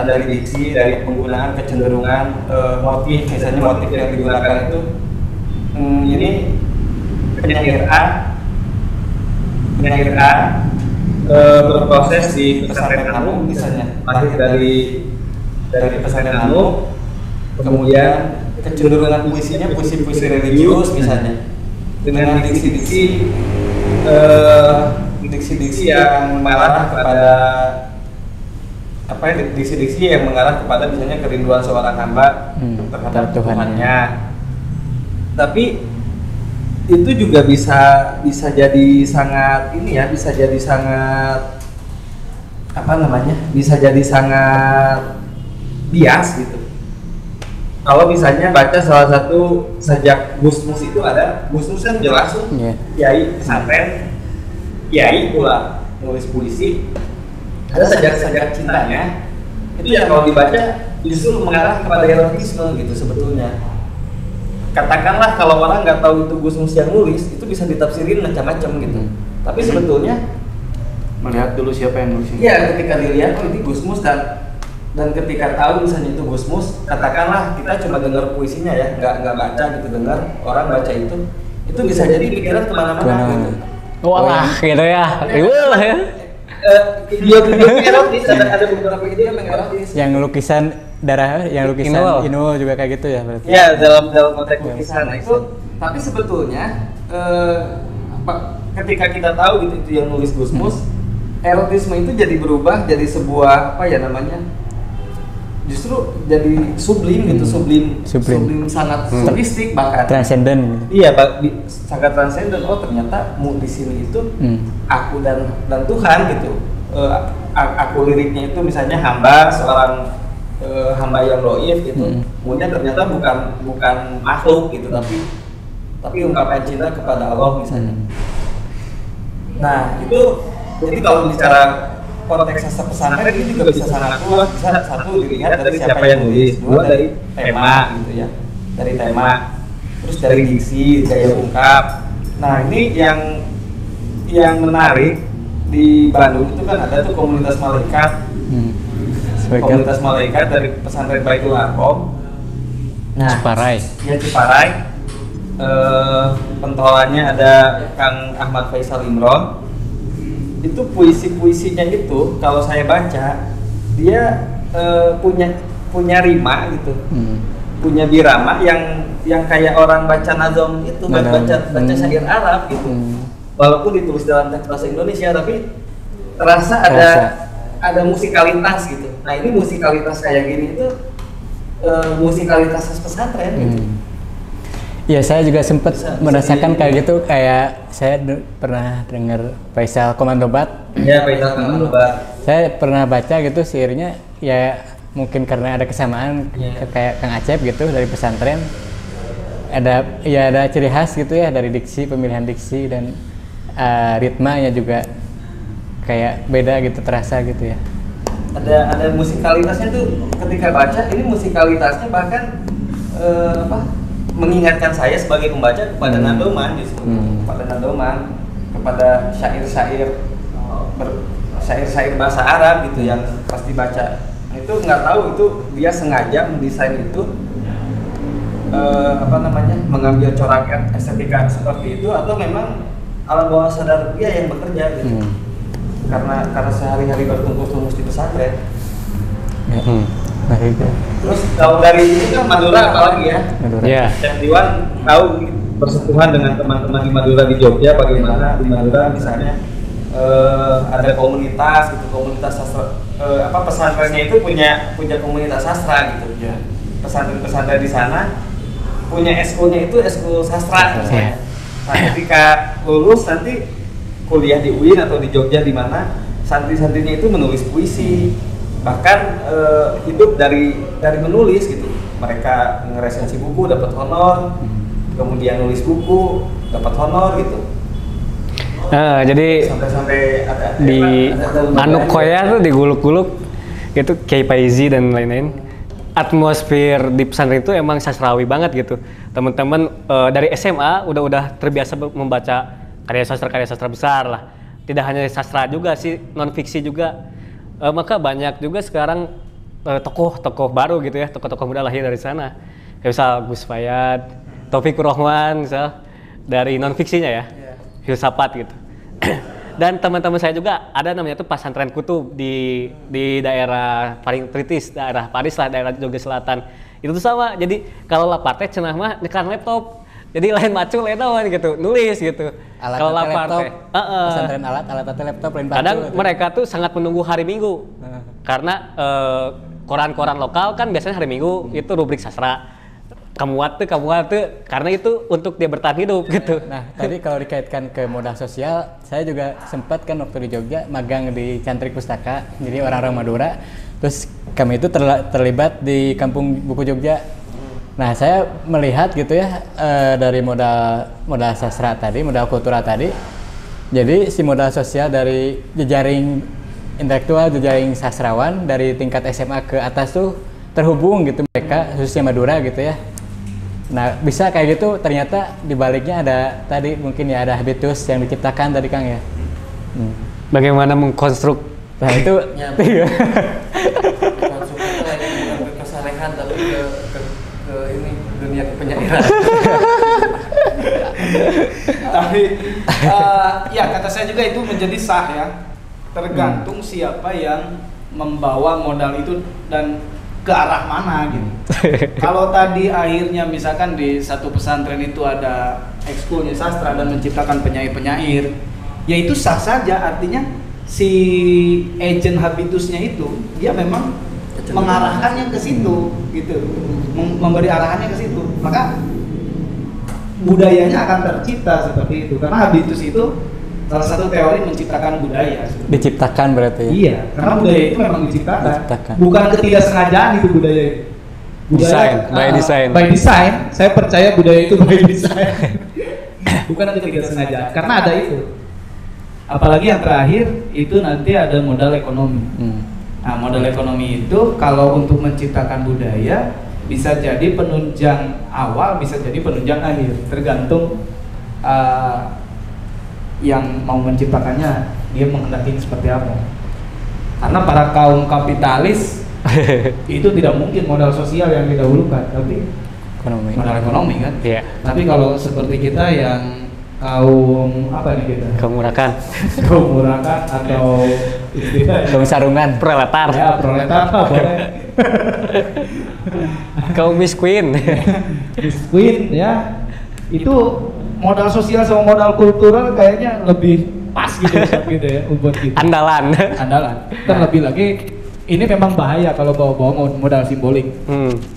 dari diksi, dari penggunaan kecenderungan motif, misalnya motif yang digunakan itu ini penyair A berproses di pesantren Anu, misalnya lahir dari pesantren Anu, kemudian kecenderungan puisinya puisi-puisi religius misalnya, dengan diksi-diksi yang mengarah kepada diksi-diksi yang mengarah kepada misalnya kerinduan seorang hamba terhadap Tuhannya. Tapi itu juga bisa jadi sangat bisa jadi sangat bias gitu. Kalau misalnya baca salah satu sajak Gusmus itu ada, Gusmus kan jelas tuh, kiai pesantren, kiai pula nulis puisi, ada sajak-sajak cintanya, itu yang kalau dibaca justru mengarah kepada erotisme gitu sebetulnya. Katakanlah kalau orang nggak tahu itu Gusmus yang nulis, itu bisa ditafsirin macam-macam gitu. Tapi sebetulnya Melihat dulu siapa yang nulis. iya, ketika dilihat oh ini Gusmus, dan ketika tahu misalnya itu Gusmus, katakanlah kita cuma dengar puisinya ya, nggak baca gitu, dengar orang baca itu bisa jadi pikiran kemana-mana gitu. Wah, gitu ya. Ya. Video-video erotis, ada beberapa video yang erotis. Yang lukisan darah, yang lukisan Inul juga kayak gitu ya berarti. Ya, dalam konteks lukisan itu. Tapi sebetulnya ketika kita tahu gitu itu yang nulis Gusmus, erotisme itu jadi berubah jadi sebuah justru jadi sublim gitu, sublim sangat surrealistik, bahkan transenden. Iya, sangat transenden. Oh, ternyata di sini itu aku dan Tuhan gitu. Aku liriknya itu misalnya seorang hamba yang doif gitu. Kemudian ternyata bukan makhluk gitu, tapi ungkapan cinta kepada Allah misalnya. Nah, itu jadi kalau bicara konteks sastra pesantren ini juga bisa sangat luas. Bisa satu dilihat dari siapa yang nulis, dua dari tema gitu ya, dari tema. terus dari diksi, daya ungkap. Nah ini yang menarik di Bandung itu kan ada tuh komunitas malaikat, komunitas malaikat dari pesantren Baitul Arqam. Nah, Ciparai. Ya Ciparai. Pentolannya ada Kang Ahmad Faisal Imron. Itu puisi-puisinya itu kalau saya baca dia punya rima gitu, punya birama yang kayak orang baca nazom itu, baca syair Arab gitu. Walaupun ditulis dalam teks bahasa Indonesia, tapi terasa ada musikalitas gitu. Nah ini musikalitas kayak gini itu musikalitas pesantren gitu. Iya, saya juga sempat merasakan kayak gitu, kayak saya pernah dengar Faisal Komando Bat. Iya, Faisal Komando Bat. Saya pernah baca gitu syairnya, ya mungkin karena ada kesamaan kayak Kang Acep gitu dari pesantren. Ada ciri khas gitu ya dari diksi, pemilihan diksi dan ritmanya juga kayak beda gitu, terasa gitu ya. Ada musikalitasnya tuh ketika baca, ini musikalitasnya bahkan mengingatkan saya sebagai pembaca kepada nadoman justru, kepada nadoman, kepada syair-syair syair-syair bahasa Arab gitu yang pasti baca. Itu nggak tahu itu dia sengaja mendesain itu mengambil corak estetika seperti itu atau memang alam bawah sadar dia yang bekerja gitu. Karena sehari-hari bertungkus-tungkus di pesantren. Terus kalau dari itu kan Madura apalagi ya? Iya. Chef Diwan tahu bersentuhan dengan teman-teman di Madura di Jogja, bagaimana di Madura misalnya ada komunitas gitu, komunitas sastra, pesantrennya itu punya komunitas sastra gitu. Ya. Pesantren-pesantren di sana punya SO-nya itu SO sastra misalnya. Nah, ketika lulus nanti kuliah di UIN atau di Jogja di mana santri-santrinya itu menulis puisi, bahkan hidup dari menulis gitu. Mereka ngeresensi buku dapat honor, kemudian nulis buku dapat honor gitu. Jadi Sampai ada di Anuk Koya tuh diguluk-guluk itu Kiai Paizi dan lain-lain. Atmosfer di pesantren itu emang sastrawi banget gitu. Teman-teman dari SMA udah terbiasa membaca karya sastra besar lah. Tidak hanya sastra juga sih, non fiksi juga. Maka banyak juga sekarang tokoh-tokoh baru gitu ya, tokoh-tokoh muda lahir dari sana. Kayak misal Gus Fayad, Taufikur Rahman misal dari non fiksinya ya, filsafat gitu. Dan teman-teman saya juga ada namanya tuh Pesantren Kutub di daerah paling kritis, daerah Paris lah, daerah Jogja Selatan. Itu tuh sama. Jadi kalau lapar teh cenah mah nyekan laptop. Jadi lain macul lain naon gitu, nulis gitu. Kalau lapar teh. Pesantren alat laptop lain macul. Kadang mereka tuh sangat menunggu hari Minggu. Karena koran-koran lokal kan biasanya hari Minggu itu rubrik sastra. Kamuat tuh, karena itu untuk dia bertahan hidup gitu. Nah, tadi kalau dikaitkan ke modal sosial, saya juga sempat kan waktu di Jogja magang di Cantrik Pustaka, jadi orang-orang Madura. Terus kami itu terlibat di Kampung Buku Jogja. Nah, saya melihat gitu ya dari modal sastra tadi, modal kultural tadi. Jadi si modal sosial dari jejaring intelektual, jejaring sastrawan dari tingkat SMA ke atas tuh terhubung gitu mereka, khususnya Madura gitu ya. Nah, bisa kayak gitu, ternyata di baliknya ada tadi mungkin ya ada habitus yang diciptakan tadi Kang ya. Bagaimana mengkonstruk? Nah, itu ke kesalehan tapi ke ini dunia kepenyairan. Tapi ya kata saya juga itu menjadi sah ya. Tergantung siapa yang membawa modal itu dan ke arah mana gitu. Kalau tadi akhirnya misalkan di satu pesantren itu ada ekskulnya sastra dan menciptakan penyair-penyair, ya itu sah saja, artinya si agent habitusnya itu dia memang mengarahkannya ke situ gitu, memberi arahannya ke situ, maka budayanya akan tercipta seperti itu karena habitus itu salah satu teori menciptakan budaya. diciptakan berarti ya. Iya, karena budaya itu memang diciptakan. Bukan ketidaksengajaan itu budaya itu. By design. By design, saya percaya budaya itu by design. Bukan ketidaksengajaan, karena ada itu. Apalagi yang terakhir itu nanti ada modal ekonomi. Nah, modal ekonomi itu kalau untuk menciptakan budaya bisa jadi penunjang awal, bisa jadi penunjang akhir, tergantung yang mau menciptakannya dia menghendaki seperti apa. Karena para kaum kapitalis itu tidak mungkin modal sosial yang didahulukan, tapi modal ekonomi kan. Iya. Tapi kalau seperti kita yang kaum apa nih kita? Kaum murakan. Kaum murakan atau Kaum sarungan. Proletar. ya proletar boleh. Kaum miskin. Biskuit ya itu modal sosial sama modal kultural kayaknya lebih pas gitu ya buat kita. Andalan. Terlebih lagi ini memang bahaya kalau bawa-bawa modal simbolik.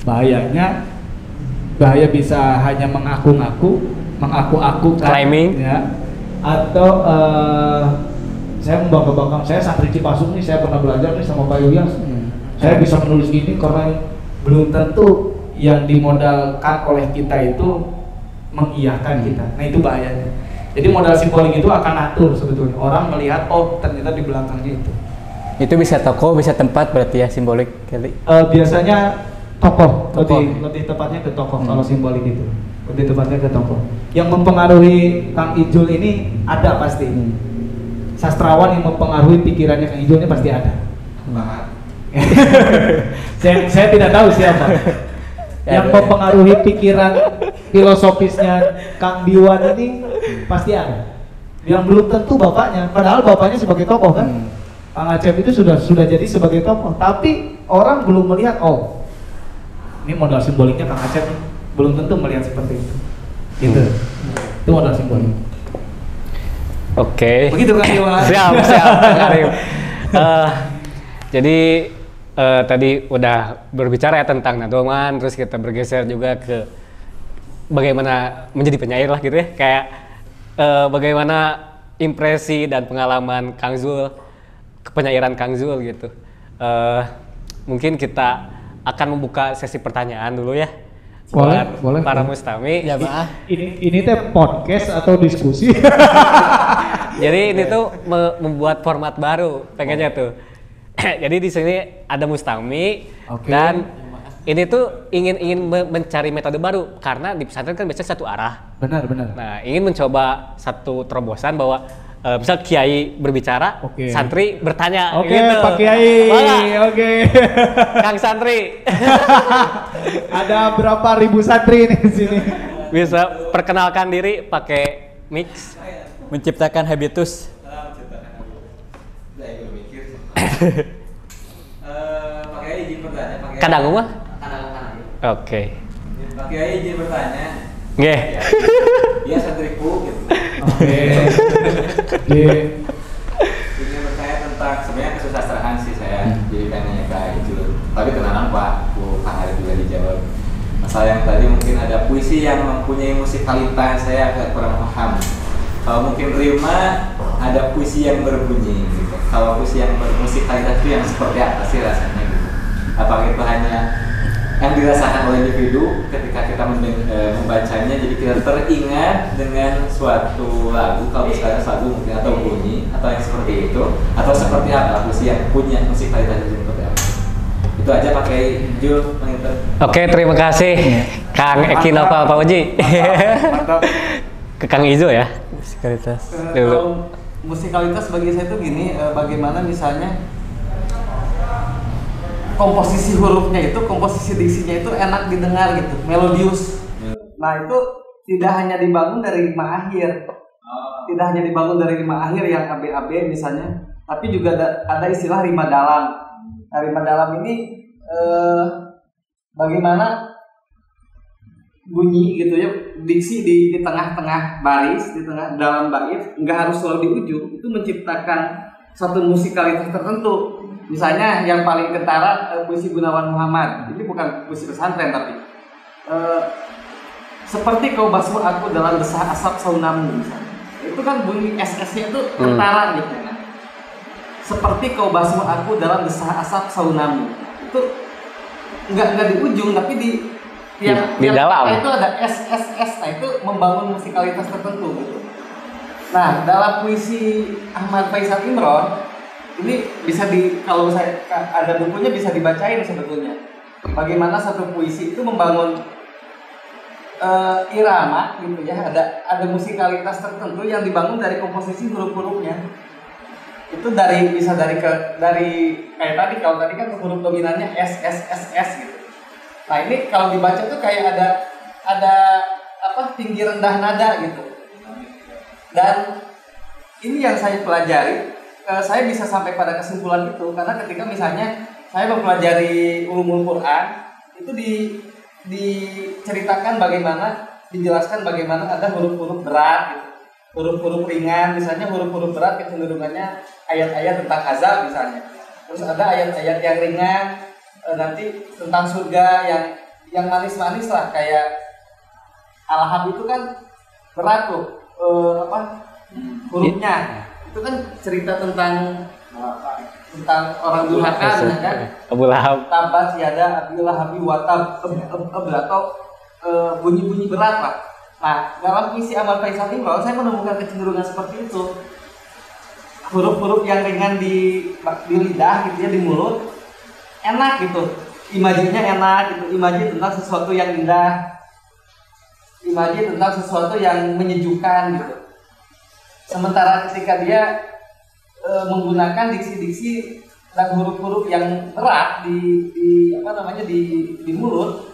Bahaya bisa hanya mengaku-aku Claiming. ya, atau saya membangga-banggakan, saya santri Cipasung nih, saya pernah belajar nih sama Pak Yulias, saya bisa menulis gini karena belum tentu yang dimodalkan oleh kita itu mengiyakan kita. Nah itu bahayanya. Jadi modal simbolik itu akan atur sebetulnya. Orang melihat, oh ternyata di belakangnya itu. Itu bisa toko, bisa tempat berarti ya simbolik kali. Biasanya tokoh. Lebih tepatnya ke tokoh kalau simbolik itu. Lebih tepatnya ke tokoh. Yang mempengaruhi Kang Ijul ini ada pasti. Sastrawan yang mempengaruhi pikirannya Kang Ijul ini pasti ada. saya tidak tahu siapa. Yang mempengaruhi pikiran filosofisnya Kang Diwan ini pasti ada. Yang belum tentu bapaknya, padahal bapaknya sebagai tokoh kan. Kang Acep itu sudah jadi sebagai tokoh, tapi orang belum melihat, oh ini modal simboliknya Kang Acep nih. Belum tentu melihat seperti itu. Gitu. Itu modal simbolik. Oke. Begitu Kang Iwan. Siap, Kang Arif. Jadi tadi udah berbicara ya tentang nadoman, terus kita bergeser juga ke bagaimana menjadi penyair lah gitu ya. Kayak bagaimana impresi dan pengalaman Kang Zul, kepenyairan Kang Zul gitu. Mungkin kita akan membuka sesi pertanyaan dulu ya. Boleh. Para mustami. Ya, Pak. Ini teh podcast atau diskusi? Jadi ini tuh membuat format baru pengennya tuh. Jadi di sini ada mustami dan ini tuh ingin mencari metode baru karena di pesantren kan biasanya satu arah. Benar. Nah, ingin mencoba satu terobosan bahwa misal kiai berbicara, santri bertanya gitu. Pak Kiai. Oke. Kang santri. Ada berapa ribu santri ini di sini? Bisa perkenalkan diri pakai mix. Menciptakan habitus. Pakai izin bertanya. Kadang mah? Kadang. Oke. Pakai izin bertanya. Nggih. Dia santriku gitu. Oke. Ini bertanya tentang sebenarnya kesusastraan sih saya. Jadi pengen Kak Ijul. Tapi kenalan Pak, Kang Arif juga dijawab. Masalah yang tadi mungkin ada puisi yang mempunyai musikalitas, saya agak kurang paham. Kalau mungkin rima ada puisi yang berbunyi gitu. Kalau puisi yang bermusikalitas itu yang seperti apa sih rasanya gitu? Apakah itu hanya yang dirasakan oleh individu ketika kita membacanya, jadi kita teringat dengan suatu lagu, kalau misalnya lagu mungkin atau bunyi atau yang seperti itu, atau seperti apa puisi yang punya musikalitas itu seperti apa? Itu aja pakai Jul menginter. Oke, terima kasih Kang Eki Nopal Pak Uji. Mantap. Ke Kang Izo ya. Musikalitas. Kalau musikalitas bagi saya itu gini, bagaimana misalnya komposisi hurufnya itu, komposisi diksinya itu enak didengar gitu, melodius. Nah itu tidak hanya dibangun dari rima akhir, tidak hanya dibangun dari rima akhir yang AB misalnya, tapi juga ada istilah rima dalam. Nah, rima dalam ini bagaimana bunyi gitu ya, diksi di tengah-tengah baris, di tengah dalam bait, nggak harus selalu di ujung, itu menciptakan satu musikalitas tertentu. Misalnya yang paling kentara puisi Gunawan Muhammad, ini bukan puisi pesantren tapi seperti kau basuh aku dalam desah asap saunamu misalnya. Itu kan bunyi SS-nya itu kentara gitu. Nah, seperti kau basuh aku dalam desah asap saunamu, itu nggak di ujung tapi di dalam. Itu ada SSS, nah itu membangun musikalitas tertentu gitu. Nah dalam puisi Ahmad Faisal Imron ini bisa kalau saya ada bukunya bisa dibacain sebetulnya. bagaimana satu puisi itu membangun irama gitu ya, ada musikalitas tertentu yang dibangun dari komposisi huruf-hurufnya. Itu bisa dari kayak tadi, kalau tadi kan huruf dominannya S gitu. Nah ini kalau dibaca tuh kayak ada tinggi rendah nada gitu. Dan ini yang saya pelajari, saya bisa sampai pada kesimpulan itu karena ketika misalnya saya mempelajari ulumul Quran itu diceritakan dijelaskan bagaimana ada huruf-huruf berat gitu. Huruf-huruf ringan, misalnya huruf-huruf berat kecenderungannya ayat-ayat tentang azab misalnya. Terus ada ayat-ayat yang ringan nanti tentang surga yang manis-manis lah, kayak Al-Hab itu kan berat tuh hurufnya. Itu kan cerita tentang orang durhaka kan. Abu Lahab. Tabat yada Abi Lahabi wa tab atau bunyi-bunyi berat lah. Nah, dalam puisi Ahmad Faisal Imron saya menemukan kecenderungan seperti itu. Huruf-huruf yang ringan di lidah gitu ya, di mulut, enak gitu. Imajinya enak gitu, imaji tentang sesuatu yang indah. Imaji tentang sesuatu yang menyejukkan gitu. Sementara ketika dia menggunakan diksi-diksi dan huruf-huruf yang berat di mulut,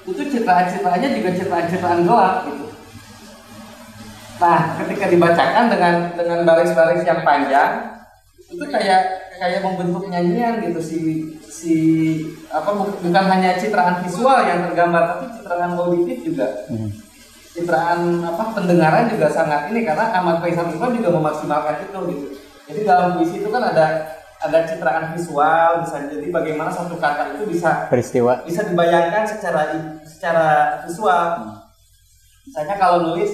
itu citraan-citraannya juga citraan-citraan gelap gitu. Nah, ketika dibacakan dengan baris-baris yang panjang, itu kayak membentuk nyanyian gitu bukan hanya citraan visual yang tergambar, tapi citraan auditif juga. Citraan pendengaran juga sangat ini, karena Ahmad Faisal Imron juga memaksimalkan itu gitu. Jadi dalam puisi itu kan ada citraan visual, bisa jadi bagaimana satu kata itu bisa dibayangkan secara visual. Misalnya kalau nulis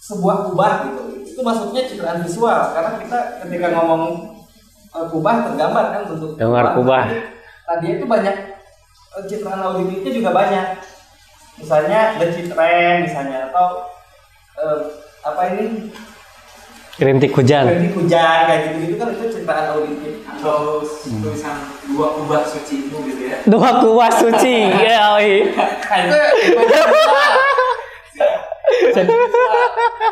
sebuah kubah gitu, itu masuknya citraan visual karena kita ketika ngomong kubah tergambar kan bentuk kubah. Tadi itu banyak citraan auditifnya juga banyak. Misalnya decitren misalnya, atau rintik hujan kayak gitu kan, itu citraan auditif. Atau tulisan dua kubah suci itu gitu ya. Dua kubah suci. Ya,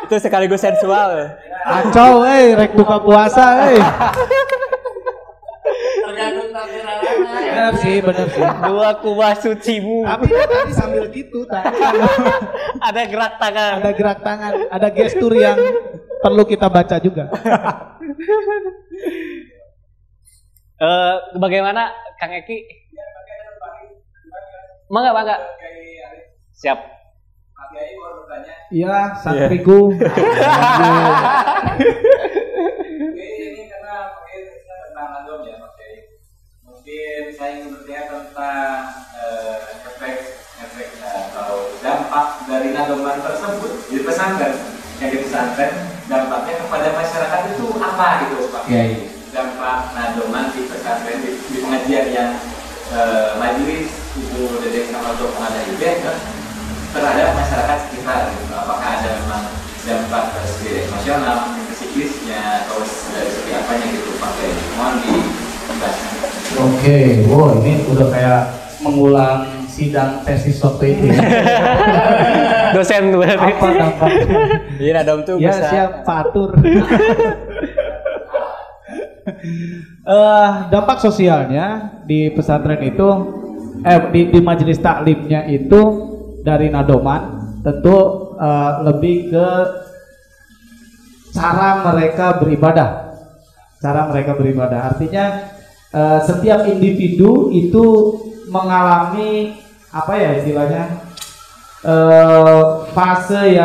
itu sekaligus sensual. Kacau, rek buka puasa, Tergantung tampilannya. Bener sih. Dua kubah sucimu. Tapi tadi sambil gitu tadi. Ada gerak tangan. Ada gestur yang perlu kita baca juga. Bagaimana Kang Eki? Mangga. Siap. Iya, santriku. Ini karena tentang nadom ya, Mas Kiai. Mungkin saya ingin bertanya tentang efek atau dampak dari nadoman tersebut di pesantren. Yang di pesantren dampaknya kepada masyarakat itu apa gitu, Pak Kiai? Dampak nadoman di pesantren di pengajian yang majelis Ibu Dedek sama untuk mengadakan event terhadap masyarakat sekitar gitu. Apakah ada memang dampak dari segi emosional, psikisnya, atau dari segi apanya gitu Pak Kiai? Mohon dijelaskan. Oke, ini udah kayak mengulang sidang tesis waktu itu ya. Dosen berarti. Apa dampaknya? Iya, nadom tuh Ya bisa. siap, Fatur. Dampak sosialnya di pesantren itu, di majelis taklimnya itu dari nadoman tentu lebih ke cara mereka beribadah. Artinya setiap individu itu mengalami apa ya istilahnya fase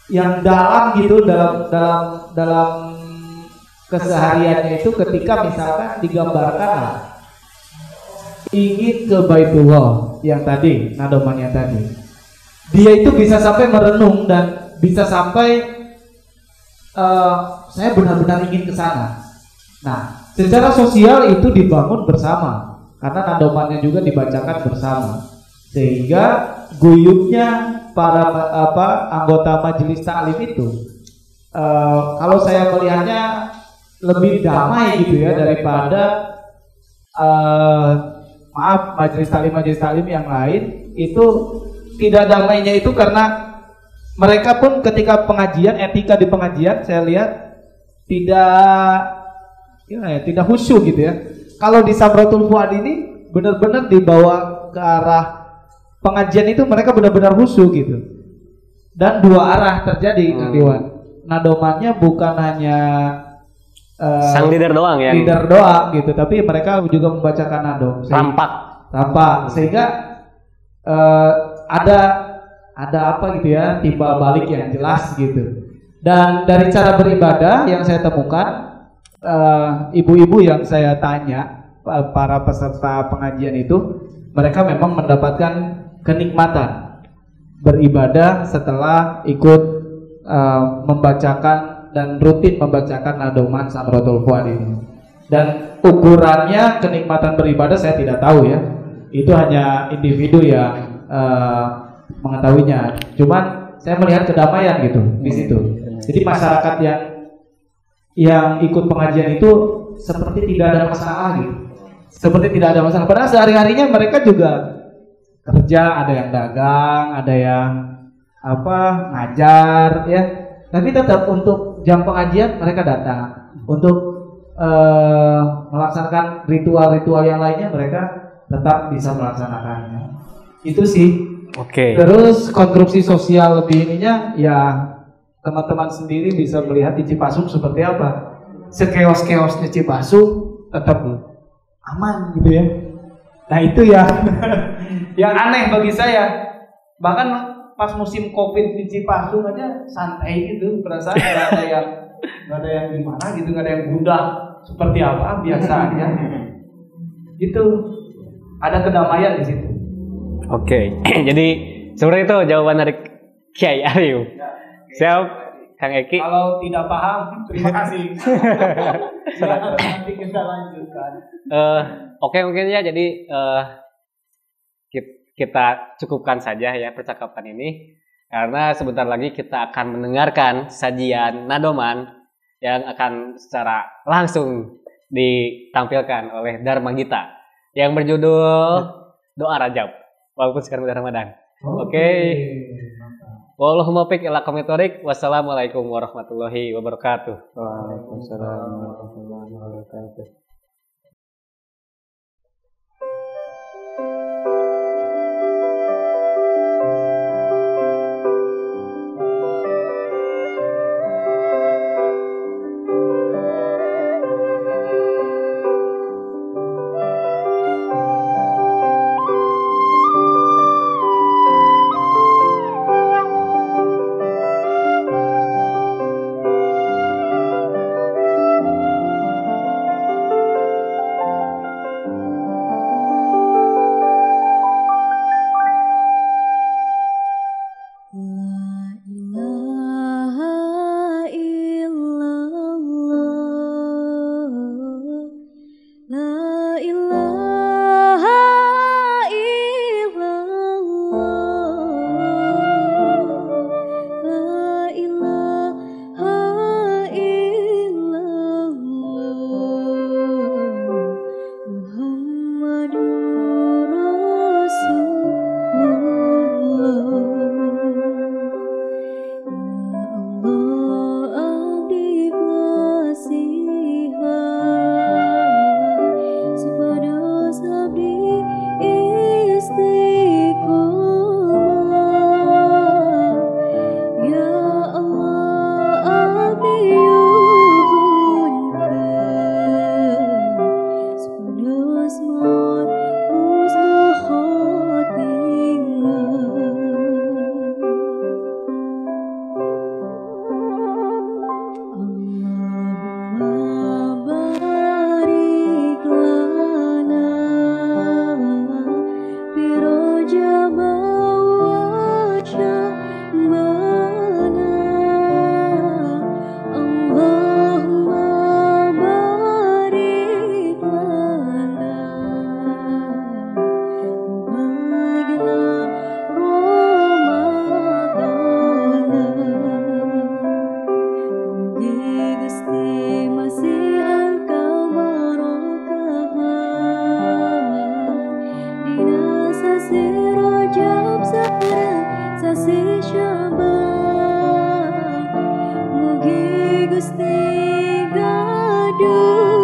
yang dalam gitu dalam kesehariannya itu, ketika misalkan digambarkan ingin ke Baitullah yang tadi, nadoman yang tadi, dia itu bisa sampai merenung dan bisa sampai saya benar-benar ingin ke sana. Nah, secara sosial itu dibangun bersama karena nadomannya juga dibacakan bersama, sehingga guyupnya para anggota majelis taklim itu, kalau saya melihatnya lebih damai gitu ya daripada maaf majelis taklim yang lain. Itu tidak damainya itu karena mereka pun ketika pengajian, etika di pengajian saya lihat tidak khusyuk gitu ya. Kalau di Samratul Fuad ini benar-benar dibawa ke arah pengajian itu mereka benar-benar khusyuk gitu. Dan dua arah terjadi Kang Diwan. Nadomannya bukan hanya sang leader doang ya. Leader doang gitu, tapi mereka juga membacakan nado. Tampak sehingga ada apa gitu ya, timbal balik yang jelas gitu. Dan dari cara beribadah yang saya temukan, ibu-ibu yang saya tanya, para peserta pengajian itu, mereka memang mendapatkan kenikmatan beribadah setelah ikut membacakan dan rutin membacakan nadoman Samratul Fuad ini. Dan ukurannya kenikmatan beribadah saya tidak tahu ya, itu hanya individu yang mengetahuinya. Cuman saya melihat kedamaian gitu di situ. Jadi masyarakat yang ikut pengajian itu seperti tidak ada masalah gitu. Seperti tidak ada masalah. Padahal sehari-harinya mereka juga kerja, ada yang dagang, ada yang ngajar ya. Tapi tetap untuk jam pengajian mereka datang. Untuk melaksanakan ritual-ritual yang lainnya mereka tetap bisa melaksanakannya. Itu sih. Oke. Terus konstruksi sosial lebih ininya ya teman-teman sendiri bisa melihat di Cipasung seperti apa. Sekeos-keosnya Cipasung tetap aman gitu ya. Nah itu ya yang aneh bagi saya. Bahkan pas musim Covid di Cipasung aja santai gitu, perasaan nggak ada yang gimana gitu, nggak ada yang gundah seperti apa, biasa aja. Gitu. Ada kedamaian di situ. Oke. Jadi seperti itu jawaban dari Kiai Arif. Siap, Kang Eki. Kalau tidak paham, terima kasih. Nanti kita lanjutkan. Oke, mungkin ya. Jadi kita cukupkan saja ya percakapan ini, karena sebentar lagi kita akan mendengarkan sajian nadoman yang akan secara langsung ditampilkan oleh Dharma Gita yang berjudul Doa Rajab walaupun sekarang bulan Ramadan. Oke. Wallahumma fiq ila qomitorik. Wassalamualaikum warahmatullahi wabarakatuh. Waalaikumsalam warahmatullahi wabarakatuh. sasi Sya'ban mugi Gusti gaduh